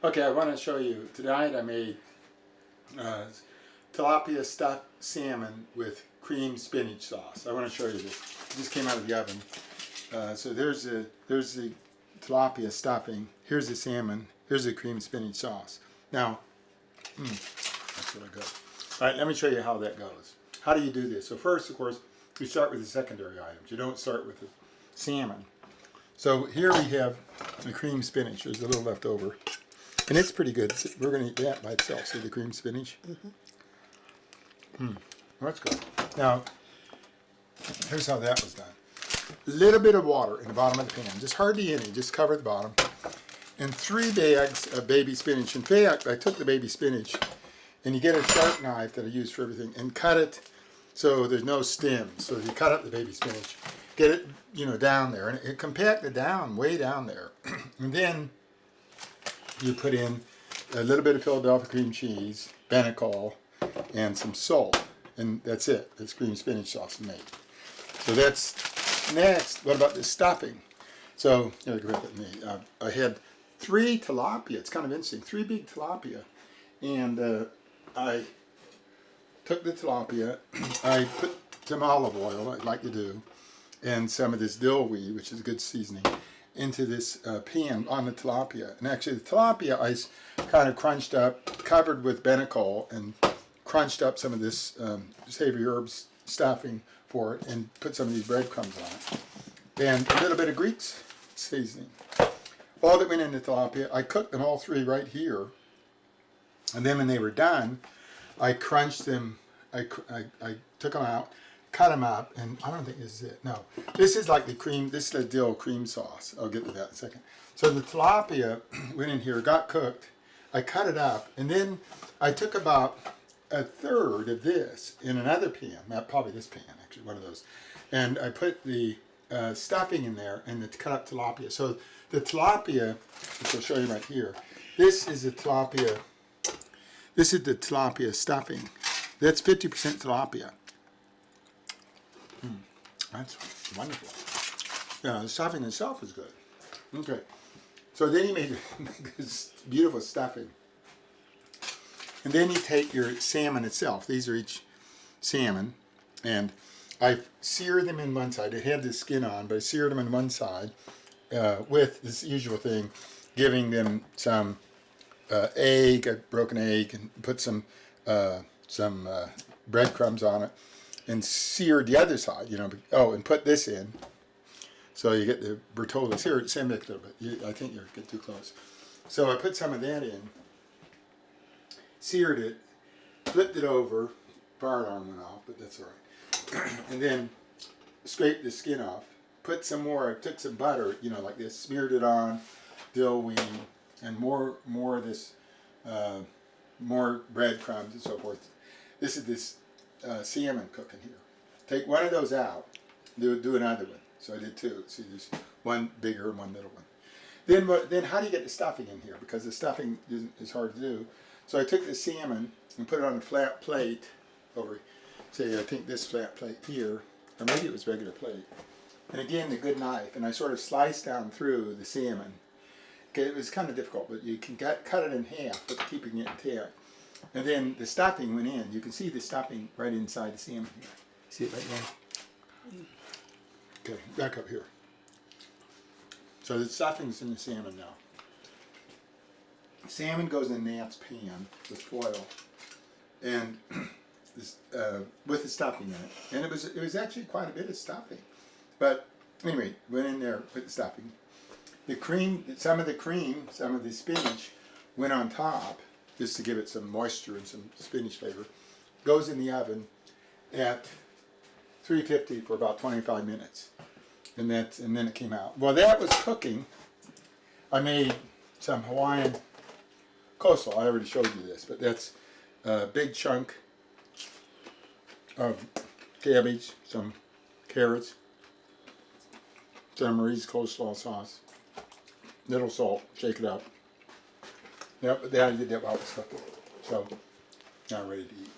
Okay, I want to show you. Tonight I made tilapia stuffed salmon with cream spinach sauce. I want to show you this. It just came out of the oven. So there's the tilapia stuffing. Here's the salmon. Here's the cream spinach sauce. Now, that's what I got. All right, let me show you how that goes. How do you do this? So first, of course, you start with the secondary items. You don't start with the salmon. So here we have the cream spinach. There's a little left over. And it's pretty good. We're going to eat that by itself. See the cream spinach? That's good. Now, here's how that was done. A little bit of water in the bottom of the pan. Just hardly any. Just cover the bottom. And 3 bags of baby spinach. In fact, I took the baby spinach, and you get a sharp knife that I use for everything, and cut it so there's no stems. So you cut up the baby spinach, get it, down there, and it compacted down, way down there. And then you put in a little bit of Philadelphia cream cheese, Benecol, and some salt, and that's it. That's cream spinach sauce made. So that's next. What about the stuffing? So here, go ahead with me. I had 3 tilapia. It's kind of interesting. 3 big tilapia, and I took the tilapia. I put some olive oil, I'd like to do, and some of this dill weed, which is a good seasoning, into this pan on the tilapia. And actually the tilapia I kind of crunched up, covered with Benecol, and crunched up some of this savory herbs stuffing for it, and put some of these breadcrumbs on it. And a little bit of Greek seasoning. All that went in the tilapia. I cooked them all 3 right here. And then when they were done, I crunched them. I took them out, cut them up, and I don't think this is it. No, this is like the cream. This is the dill cream sauce. I'll get to that in a second. So the tilapia went in here, got cooked. I cut it up, and then I took about 1/3 of this in another pan, probably this pan, actually, one of those, and I put the stuffing in there and the cut up tilapia. So the tilapia, which I'll show you right here, this is the tilapia. This is the tilapia stuffing. That's 50% tilapia. That's wonderful. Yeah, the stuffing itself is good. Okay. So then you make this beautiful stuffing. And then you take your salmon itself. These are each salmon. And I seared them in one side. It had the skin on, but I seared them in one side with this usual thing, giving them some egg, a broken egg, and put some breadcrumbs on it, and seared the other side, and put this in. So you get the Bertolli. Same mix a little bit. I think you're getting too close. So I put some of that in, seared it, flipped it over, fire alarm went off, but that's all right. And then scraped the skin off, put some more, I took some butter, like this, smeared it on, dill weed, and more of this, more breadcrumbs and so forth. This is this salmon cooking here. Take one of those out, do another one. So I did 2. See, there's one bigger and one little one. Then how do you get the stuffing in here? Because the stuffing is hard to do. So I took the salmon and put it on a flat plate over, say, I think this flat plate here, or maybe it was regular plate. And again, the good knife, and I sort of sliced down through the salmon. Okay, it was kind of difficult, but you can cut it in half, but keeping it intact. And then the stuffing went in. You can see the stuffing right inside the salmon here. See it right there? Okay, back up here. So the stuffing's in the salmon now. Salmon goes in Nat's pan with foil, and this, with the stuffing in it. And it was actually quite a bit of stuffing. But anyway, went in there with the stuffing. The cream, some of the spinach went on top, just to give it some moisture and some spinach flavor. Goes in the oven at 350 for about 25 minutes. And then it came out. While that was cooking, I made some Hawaiian coleslaw. I already showed you this, but that's a big chunk of cabbage, some carrots, some Marie's coleslaw sauce, little salt, shake it up. Yep, but then I did that while it was cooking. So, now ready to eat.